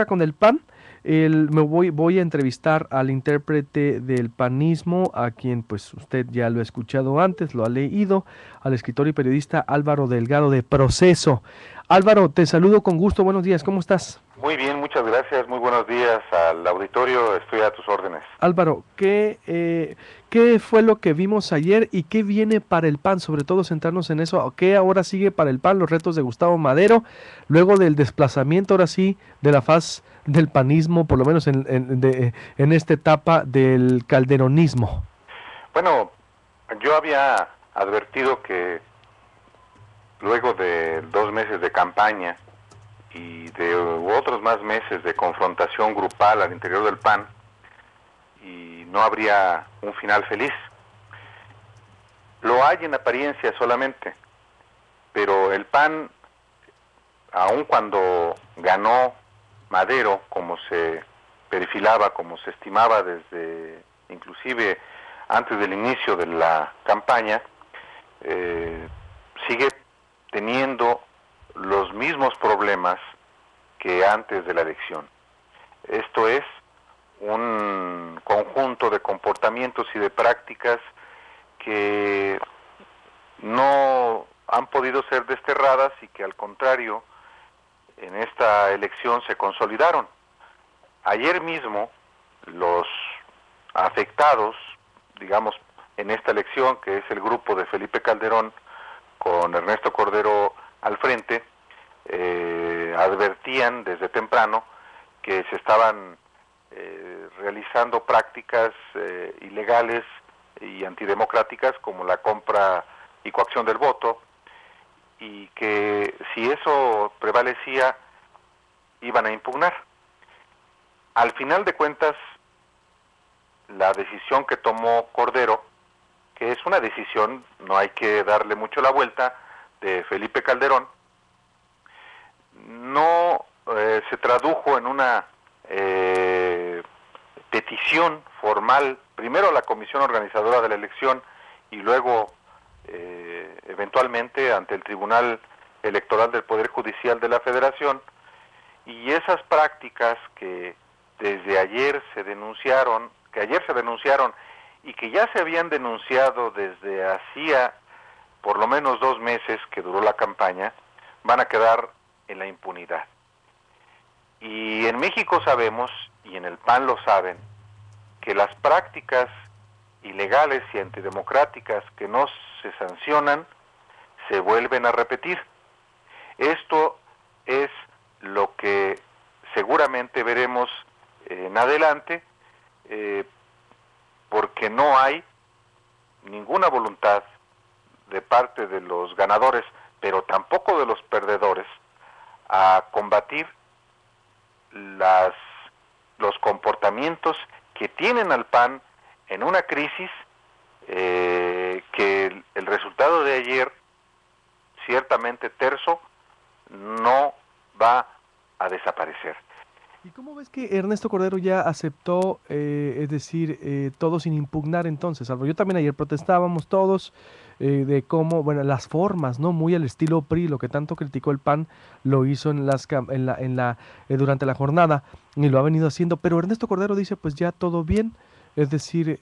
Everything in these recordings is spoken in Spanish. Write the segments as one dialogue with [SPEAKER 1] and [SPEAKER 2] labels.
[SPEAKER 1] Con el PAN, voy a entrevistar al intérprete del panismo, a quien pues usted ya lo ha escuchado antes, lo ha leído, al escritor y periodista Álvaro Delgado de Proceso. Álvaro, te saludo con gusto, buenos días, ¿cómo estás?
[SPEAKER 2] Muy bien, muchas gracias, muy buenos días al auditorio, estoy a tus órdenes.
[SPEAKER 1] Álvaro, ¿qué fue lo que vimos ayer y qué viene para el PAN? Sobre todo centrarnos en eso, ¿qué ahora sigue para el PAN? Los retos de Gustavo Madero, luego del desplazamiento, ahora sí, de la faz del panismo, por lo menos en esta etapa del calderonismo.
[SPEAKER 2] Bueno, yo había advertido que luego de 2 meses de campaña y de otros más meses de confrontación grupal al interior del PAN, y no habría un final feliz. Lo hay en apariencia solamente, pero el PAN, aun cuando ganó Madero, como se perfilaba, como se estimaba desde inclusive antes del inicio de la campaña, eh, sigue teniendo los mismos problemas que antes de la elección. Esto es un conjunto de comportamientos y de prácticas que no han podido ser desterradas y que al contrario en esta elección se consolidaron. Ayer mismo los afectados, digamos, en esta elección, que es el grupo de Felipe Calderón con Ernesto Cordero al frente, advertían desde temprano que se estaban realizando prácticas ilegales y antidemocráticas como la compra y coacción del voto, y que si eso prevalecía iban a impugnar. Al final de cuentas, la decisión que tomó Cordero, que es una decisión, no hay que darle mucho la vuelta, de Felipe Calderón, no se tradujo en una petición formal, primero a la comisión organizadora de la elección y luego eventualmente ante el Tribunal Electoral del Poder Judicial de la Federación, y esas prácticas que desde ayer se denunciaron, y que ya se habían denunciado desde hacía por lo menos 2 meses que duró la campaña, van a quedar en la impunidad. Y en México sabemos, y en el PAN lo saben, que las prácticas ilegales y antidemocráticas que no se sancionan se vuelven a repetir. Esto es lo que seguramente veremos en adelante, eh, porque no hay ninguna voluntad de parte de los ganadores, pero tampoco de los perdedores, a combatir las, los comportamientos que tienen al PAN en una crisis que el resultado de ayer, ciertamente terso, no va a desaparecer.
[SPEAKER 1] ¿Y cómo ves que Ernesto Cordero ya aceptó, es decir, todo sin impugnar entonces? Álvaro? Yo también ayer protestábamos todos de cómo, bueno, las formas, ¿no? Muy al estilo PRI, lo que tanto criticó el PAN, lo hizo durante la jornada y lo ha venido haciendo, pero Ernesto Cordero dice, pues ya todo bien, es decir,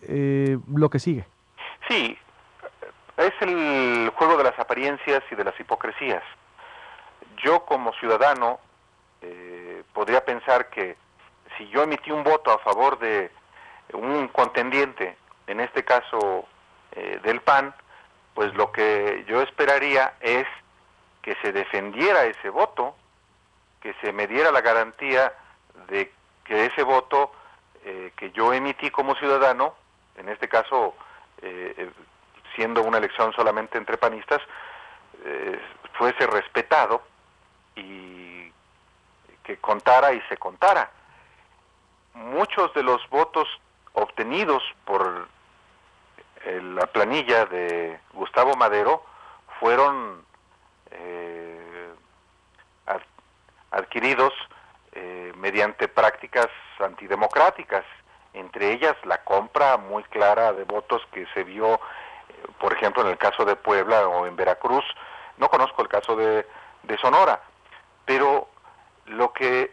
[SPEAKER 1] lo que sigue.
[SPEAKER 2] Sí, es el juego de las apariencias y de las hipocresías. Yo como ciudadano podría pensar que si yo emití un voto a favor de un contendiente, en este caso del PAN, pues lo que yo esperaría es que se defendiera ese voto, que se me diera la garantía de que ese voto que yo emití como ciudadano, en este caso siendo una elección solamente entre panistas, fuese respetado y que contara y se contara. Muchos de los votos obtenidos por la planilla de Gustavo Madero fueron ad adquiridos mediante prácticas antidemocráticas, entre ellas la compra muy clara de votos que se vio, por ejemplo, en el caso de Puebla o en Veracruz. No conozco el caso de Sonora, pero lo que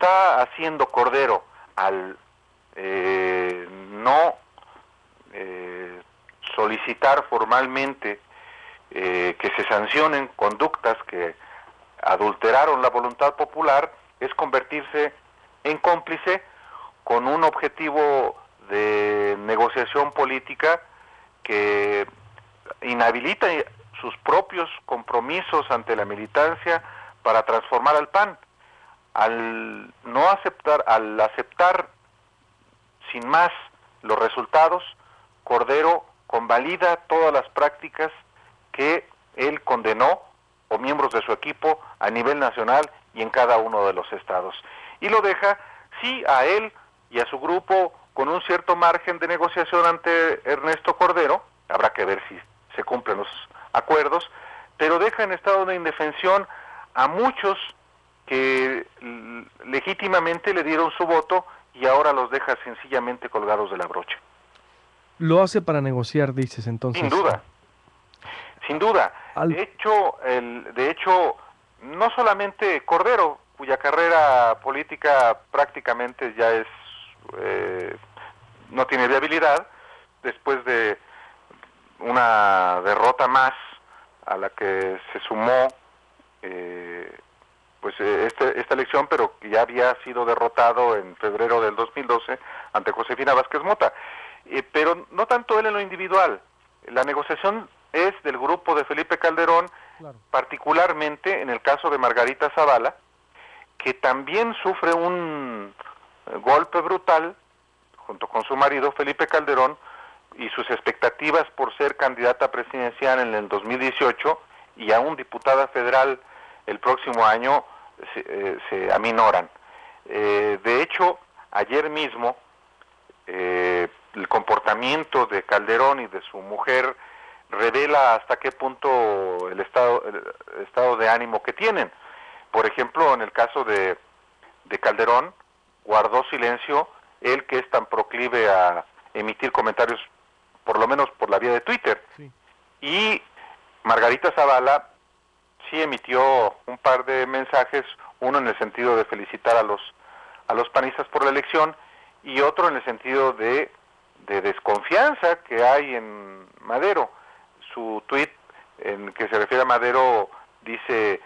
[SPEAKER 2] está haciendo Cordero al no solicitar formalmente que se sancionen conductas que adulteraron la voluntad popular, es convertirse en cómplice con un objetivo de negociación política que inhabilita sus propios compromisos ante la militancia para transformar al PAN. Al aceptar sin más los resultados, Cordero convalida todas las prácticas que él condenó, o miembros de su equipo, a nivel nacional y en cada uno de los estados. Y lo deja, sí, a él y a su grupo con un cierto margen de negociación ante Ernesto Cordero, habrá que ver si se cumplen los acuerdos, pero deja en estado de indefensión a muchos que legítimamente le dieron su voto y ahora los deja sencillamente colgados de la brocha.
[SPEAKER 1] Lo hace para negociar, dices, entonces.
[SPEAKER 2] Sin duda, sin duda. De hecho, no solamente Cordero, cuya carrera política prácticamente ya es no tiene viabilidad, después de una derrota más a la que se sumó esta elección, pero que ya había sido derrotado en febrero del 2012 ante Josefina Vázquez Mota. Pero no tanto él en lo individual. La negociación es del grupo de Felipe Calderón, claro, particularmente en el caso de Margarita Zavala, que también sufre un golpe brutal junto con su marido Felipe Calderón y sus expectativas por ser candidata presidencial en el 2018 y aún diputada federal el próximo año se aminoran. De hecho, ayer mismo el comportamiento de Calderón y de su mujer revela hasta qué punto el estado de ánimo que tienen. Por ejemplo, en el caso de Calderón, guardó silencio, él que es tan proclive a emitir comentarios, por lo menos por la vía de Twitter. Sí. Y Margarita Zavala sí emitió un par de mensajes, uno en el sentido de felicitar a los panistas por la elección y otro en el sentido de desconfianza que hay en Madero. Su tuit en que se refiere a Madero dice: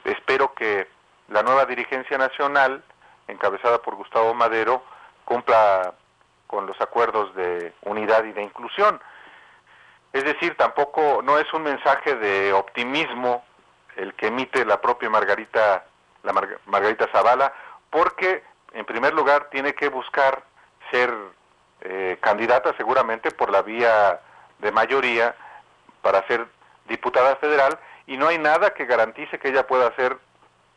[SPEAKER 2] espero que la nueva dirigencia nacional, encabezada por Gustavo Madero, cumpla con los acuerdos de unidad y de inclusión. Es decir, tampoco no es un mensaje de optimismo el que emite la propia Margarita Zavala, porque en primer lugar tiene que buscar ser candidata seguramente por la vía de mayoría para ser diputada federal, y no hay nada que garantice que ella pueda ser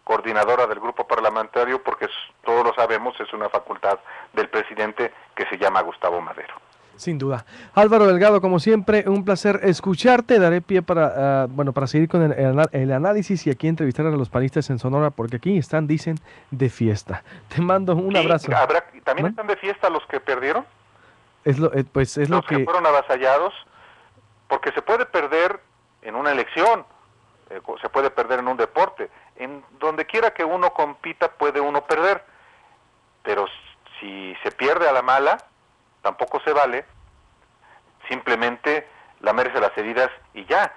[SPEAKER 2] coordinadora del grupo parlamentario, porque todos lo sabemos, es una facultad del presidente que se llama Gustavo Madero.
[SPEAKER 1] Sin duda. Álvaro Delgado, como siempre, un placer escucharte. Daré pie para seguir con el análisis y aquí entrevistar a los panistas en Sonora, porque aquí están, dicen, de fiesta. Te mando un abrazo.
[SPEAKER 2] ¿También están de fiesta los que perdieron?
[SPEAKER 1] Los
[SPEAKER 2] que fueron avasallados, porque se puede perder en una elección, se puede perder en un deporte, en donde quiera que uno compita puede uno perder, pero si se pierde a la mala, tampoco se vale simplemente lamerse las heridas y ya.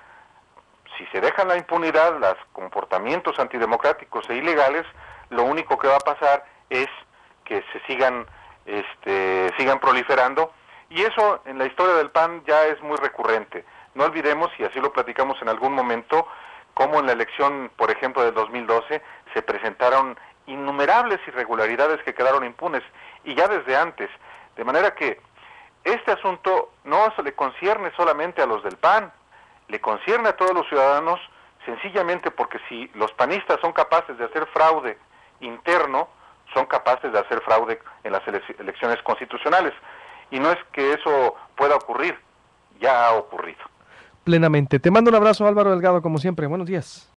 [SPEAKER 2] Si se deja en la impunidad los comportamientos antidemocráticos e ilegales, lo único que va a pasar es que se sigan proliferando, y eso en la historia del PAN ya es muy recurrente. No olvidemos, y así lo platicamos en algún momento, cómo en la elección, por ejemplo, del 2012, se presentaron innumerables irregularidades que quedaron impunes, y ya desde antes. De manera que este asunto no se le concierne solamente a los del PAN, le concierne a todos los ciudadanos, sencillamente porque si los panistas son capaces de hacer fraude interno, son capaces de hacer fraude en las elecciones constitucionales. Y no es que eso pueda ocurrir, ya ha ocurrido.
[SPEAKER 1] Plenamente. Te mando un abrazo, Álvaro Delgado, como siempre. Buenos días.